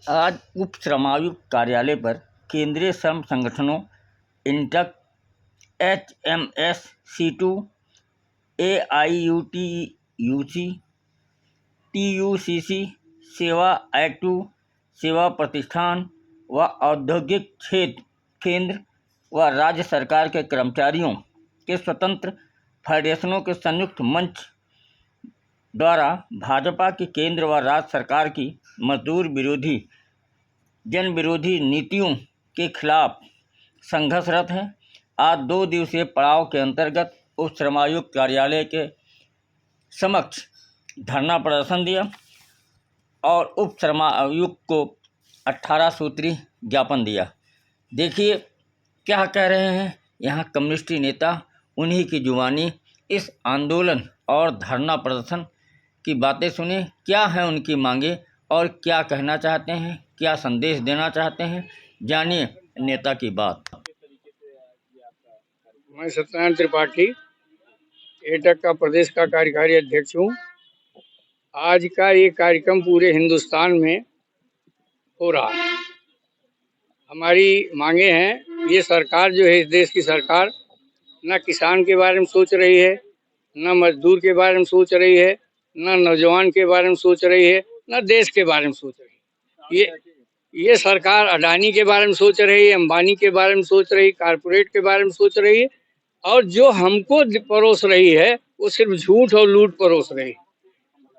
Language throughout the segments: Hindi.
आज उप श्रमायुक्त कार्यालय पर केंद्रीय श्रम संगठनों INTUC, HMS, CITU, AIUTUC, TUCC, सेवा एक्टू, सेवा प्रतिष्ठान व औद्योगिक क्षेत्र केंद्र व राज्य सरकार के कर्मचारियों के स्वतंत्र फेडरेशनों के संयुक्त मंच द्वारा भाजपा की केंद्र व राज्य सरकार की मजदूर विरोधी, जन विरोधी नीतियों के खिलाफ संघर्षरत है। आज 2 दिवसीय पड़ाव के अंतर्गत उप श्रमायुक्त कार्यालय के समक्ष धरना प्रदर्शन दिया और उप श्रमायुक्त को 18 सूत्री ज्ञापन दिया। देखिए क्या कह रहे हैं यहाँ कम्युनिस्टी नेता, उन्हीं की जुबानी इस आंदोलन और धरना प्रदर्शन की बातें सुने। क्या है उनकी मांगे और क्या कहना चाहते हैं, क्या संदेश देना चाहते हैं, जानिए नेता की बात। मैं सत्यनारायण त्रिपाठी एटक का प्रदेश का कार्यकारी अध्यक्ष हूँ। आज का ये कार्यक्रम पूरे हिंदुस्तान में हो रहा है। हमारी मांगे हैं, ये सरकार जो है, इस देश की सरकार न किसान के बारे में सोच रही है, न मजदूर के बारे में सोच रही है, न नौजवान के बारे में सोच रही है, न देश के बारे में सोच रही है। ये सरकार अडानी के बारे में सोच रही है, अंबानी के बारे में सोच रही है, कारपोरेट के बारे में सोच रही है, और जो हमको परोस रही है वो सिर्फ झूठ और लूट परोस रही है।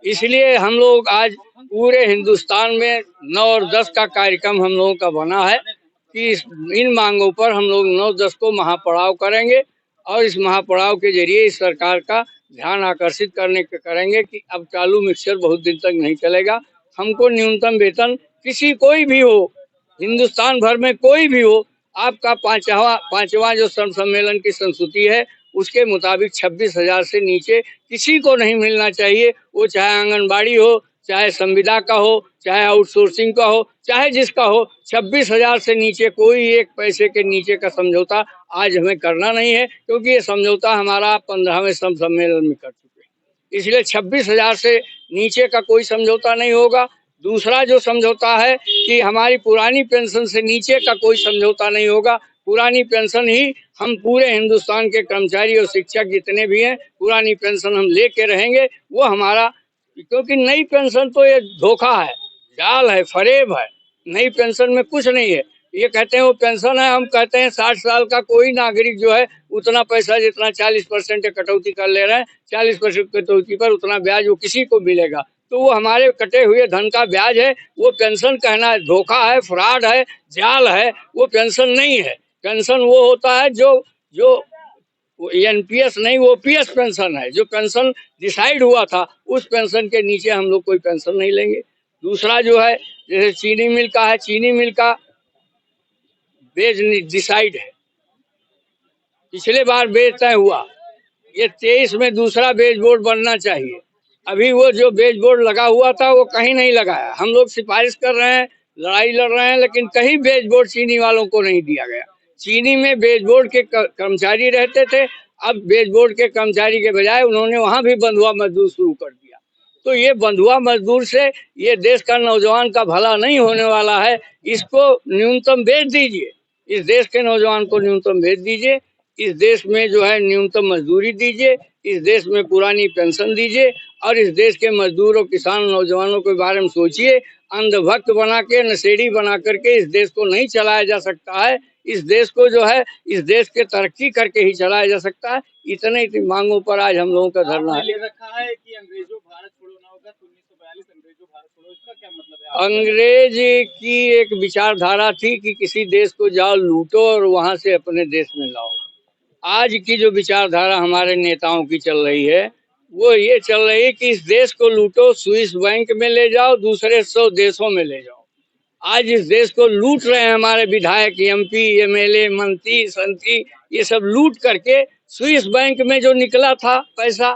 इसलिए हम लोग आज पूरे हिंदुस्तान में 9 और 10 का कार्यक्रम हम लोगों का बना है कि इन मांगों पर हम लोग 9-10 को महापड़ाव करेंगे और इस महापड़ाव के जरिए इस सरकार का ध्यान आकर्षित करेंगे कि अब चालू मिक्सचर बहुत दिन तक नहीं चलेगा। हमको न्यूनतम वेतन कोई भी हो, हिंदुस्तान भर में कोई भी हो, आपका पांचवा जो श्रम सम्मेलन की संस्तुति है उसके मुताबिक 26,000 से नीचे किसी को नहीं मिलना चाहिए। वो चाहे आंगनबाड़ी हो, चाहे संविदा का हो, चाहे आउटसोर्सिंग का हो, चाहे जिसका हो, 26,000 से नीचे कोई एक पैसे के नीचे का समझौता आज हमें करना नहीं है, क्योंकि ये समझौता हमारा 15वें श्रम सम्मेलन में कर चुके हैं। इसलिए 26,000 से नीचे का कोई समझौता नहीं होगा। दूसरा जो समझौता है कि हमारी पुरानी पेंशन से नीचे का कोई समझौता नहीं होगा। पुरानी पेंशन ही हम पूरे हिंदुस्तान के कर्मचारी और शिक्षक जितने भी हैं, पुरानी पेंशन हम लेके रहेंगे। वो हमारा, क्योंकि नई पेंशन तो ये धोखा है, जाल है, फरेब है। नई पेंशन में कुछ नहीं है। ये कहते हैं वो पेंशन है, हम कहते हैं 60 साल का कोई नागरिक जो है उतना पैसा, जितना 40% कटौती कर ले रहे हैं, 40% कटौती पर उतना ब्याज वो किसी को मिलेगा, तो वो हमारे कटे हुए धन का ब्याज है। वो पेंशन कहना धोखा है, फ्रॉड है, जाल है। वो पेंशन नहीं है। पेंशन वो होता है जो NPS नहीं, वो OPS पेंशन है। जो पेंशन डिसाइड हुआ था उस पेंशन के नीचे हम लोग कोई पेंशन नहीं लेंगे। दूसरा जो है, जैसे चीनी मिल का है, चीनी मिल का बेच डिसाइड है, पिछले बार बेच तय हुआ। ये 23 में दूसरा बेच बोर्ड बनना चाहिए। अभी वो जो बेच बोर्ड लगा हुआ था वो कहीं नहीं लगाया। हम लोग सिफारिश कर रहे हैं, लड़ाई लड़ रहे हैं, लेकिन कहीं बेच बोर्ड चीनी वालों को नहीं दिया गया। चीनी में बेच बोर्ड के कर्मचारी रहते थे, अब बेच बोर्ड के कर्मचारी के बजाय उन्होंने वहां भी बंधुआ मजदूर शुरू कर दिया। तो ये बंधुआ मजदूर से ये देश का नौजवान का भला नहीं होने वाला है। इसको न्यूनतम बेच दीजिए, इस देश के नौजवान को न्यूनतम बेच दीजिए, इस देश में जो है न्यूनतम मजदूरी दीजिए, इस देश में पुरानी पेंशन दीजिए, और इस देश के मजदूरों, किसान, नौजवानों के बारे में सोचिए। अंधभक्त बना के, नशेड़ी बना करके इस देश को नहीं चलाया जा सकता है। इस देश को जो है, इस देश के तरक्की करके ही चलाया जा सकता है। इतने मांगों पर आज हम लोगों का धरना है। रखा है कि अंग्रेजों भारत छोड़ो ना होगा, 1942 अंग्रेजों भारत छोड़ो, इसका क्या मतलब है? अंग्रेज की एक विचारधारा थी कि किसी देश को जाओ लूटो और वहां से अपने देश में लाओ। आज की जो विचारधारा हमारे नेताओं की चल रही है वो ये चल रही है कि इस देश को लूटो, स्विस बैंक में ले जाओ, दूसरे 100 देशों में ले जाओ। आज इस देश को लूट रहे हैं हमारे विधायक, MP, MLA, मंत्री, संत्री, ये सब लूट करके स्विस बैंक में जो निकला था पैसा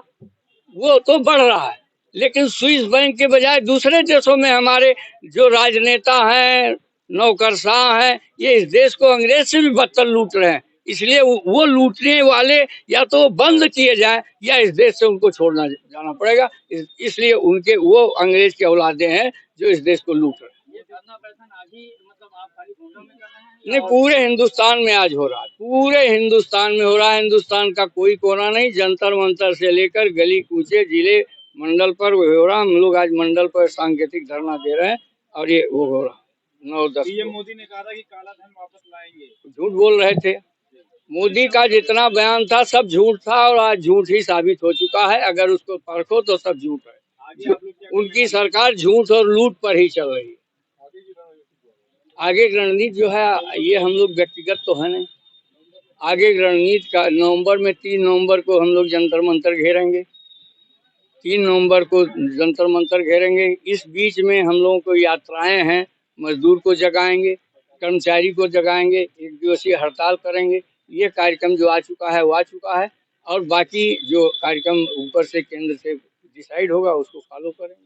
वो तो बढ़ रहा है, लेकिन स्विस बैंक के बजाय दूसरे देशों में हमारे जो राजनेता हैं, नौकरशाह हैं, ये इस देश को अंग्रेज से भी बदतर लूट रहे हैं। इसलिए वो लूटने वाले या तो बंद किए जाएं या इस देश से उनको छोड़ना जाना पड़ेगा। इसलिए उनके वो अंग्रेज के औलादे हैं जो इस देश को लूट रहे हैं। प्रदर्शन आज ही मतलब आप खाली गोंडा में कर रहे हैं नहीं, पूरे हिंदुस्तान में आज हो रहा है, पूरे हिंदुस्तान में हो रहा है। हिंदुस्तान का कोई कोना नहीं, जंतर मंतर से लेकर गली कूचे जिले मंडल पर हो रहा। हम लोग आज मंडल पर सांकेतिक धरना दे रहे हैं और ये वो हो रहा 9-10 पीएम मोदी ने कहा था कि काला धन वापस लाएंगे। झूठ बोल रहे थे। मोदी का जितना बयान था सब झूठ था और आज झूठ ही साबित हो चुका है। अगर उसको परखो तो सब झूठ है। आगे आप लोग क्या उनकी सरकार झूठ और लूट पर ही चल रही है। आगे की रणनीति? आगे की रणनीति जो है ये हम लोग व्यक्तिगत तो है नहीं। आगे की रणनीति का नवंबर में 3 नवंबर को हम लोग जंतर मंतर घेरेंगे। 3 नवंबर को जंतर मंतर घेरेंगे। इस बीच में हम लोगों को यात्राएं हैं, मजदूर को जगाएंगे, कर्मचारी को जगाएंगे, 1 दिवसीय हड़ताल करेंगे। ये कार्यक्रम जो आ चुका है वो आ चुका है और बाकी जो कार्यक्रम ऊपर से केंद्र से डिसाइड होगा उसको फॉलो करेंगे।